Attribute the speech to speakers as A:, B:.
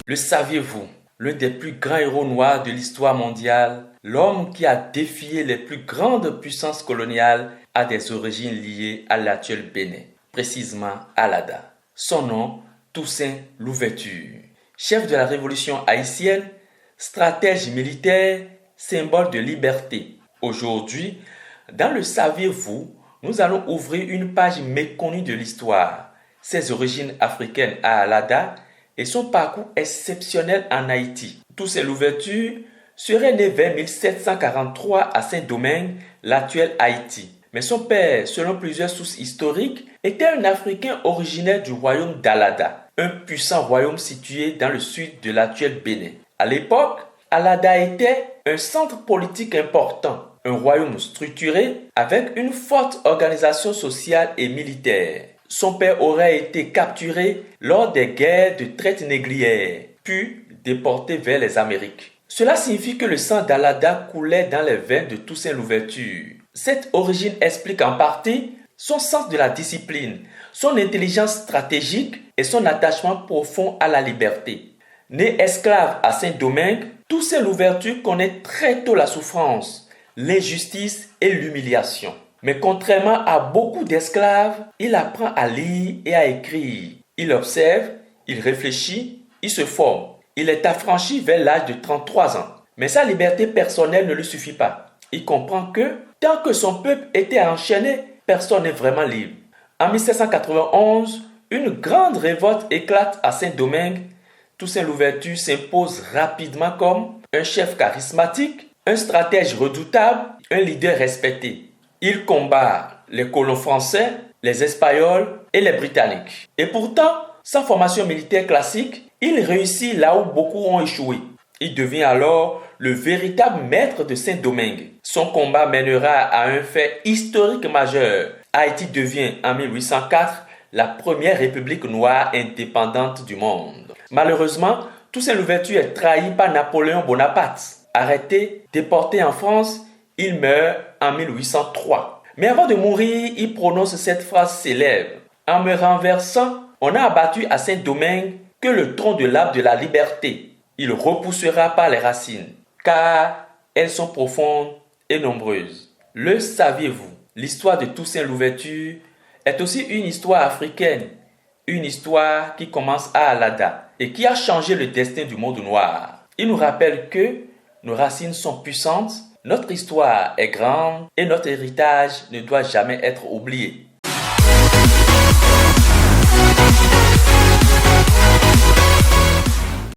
A: Le saviez-vous? L'un des plus grands héros noirs de l'histoire mondiale, l'homme qui a défié les plus grandes puissances coloniales, a des origines liées à l'actuel Bénin, précisément à Lada. Son nom, Toussaint Louverture. Chef de la révolution haïtienne, stratège militaire, symbole de liberté. Aujourd'hui, dans le saviez-vous, nous allons ouvrir une page méconnue de l'histoire, ses origines africaines à Alada et son parcours exceptionnel en Haïti. Toussaint Louverture serait né vers 1743 à Saint-Domingue, l'actuel Haïti. Mais son père, selon plusieurs sources historiques, était un Africain originaire du royaume d'Alada, un puissant royaume situé dans le sud de l'actuel Bénin. À l'époque, Alada était un centre politique important, un royaume structuré avec une forte organisation sociale et militaire. Son père aurait été capturé lors des guerres de traite négrière, puis déporté vers les Amériques. Cela signifie que le sang d'Alada coulait dans les veines de Toussaint Louverture. Cette origine explique en partie son sens de la discipline, son intelligence stratégique et son attachement profond à la liberté. Né esclave à Saint-Domingue, Toussaint Louverture connaît très tôt la souffrance, l'injustice et l'humiliation. Mais contrairement à beaucoup d'esclaves, il apprend à lire et à écrire. Il observe, il réfléchit, il se forme. Il est affranchi vers l'âge de 33 ans. Mais sa liberté personnelle ne lui suffit pas. Il comprend que, tant que son peuple était enchaîné, personne n'est vraiment libre. En 1791, une grande révolte éclate à Saint-Domingue. Toussaint Louverture s'impose rapidement comme un chef charismatique, un stratège redoutable, un leader respecté. Il combat les colons français, les Espagnols et les Britanniques. Et pourtant, sans formation militaire classique, il réussit là où beaucoup ont échoué. Il devient alors le véritable maître de Saint-Domingue. Son combat mènera à un fait historique majeur. Haïti devient en 1804 la première république noire indépendante du monde. Malheureusement, Toussaint Louverture est trahi par Napoléon Bonaparte. Arrêté, déporté en France, il meurt en 1803. Mais avant de mourir, il prononce cette phrase célèbre. En me renversant, on a abattu à Saint-Domingue que le tronc de l'arbre de la liberté. Il repoussera par les racines, car elles sont profondes et nombreuses. Le saviez-vous? L'histoire de Toussaint Louverture est aussi une histoire africaine, une histoire qui commence à Alada et qui a changé le destin du monde noir. Il nous rappelle que nos racines sont puissantes, notre histoire est grande et notre héritage ne doit jamais être oublié.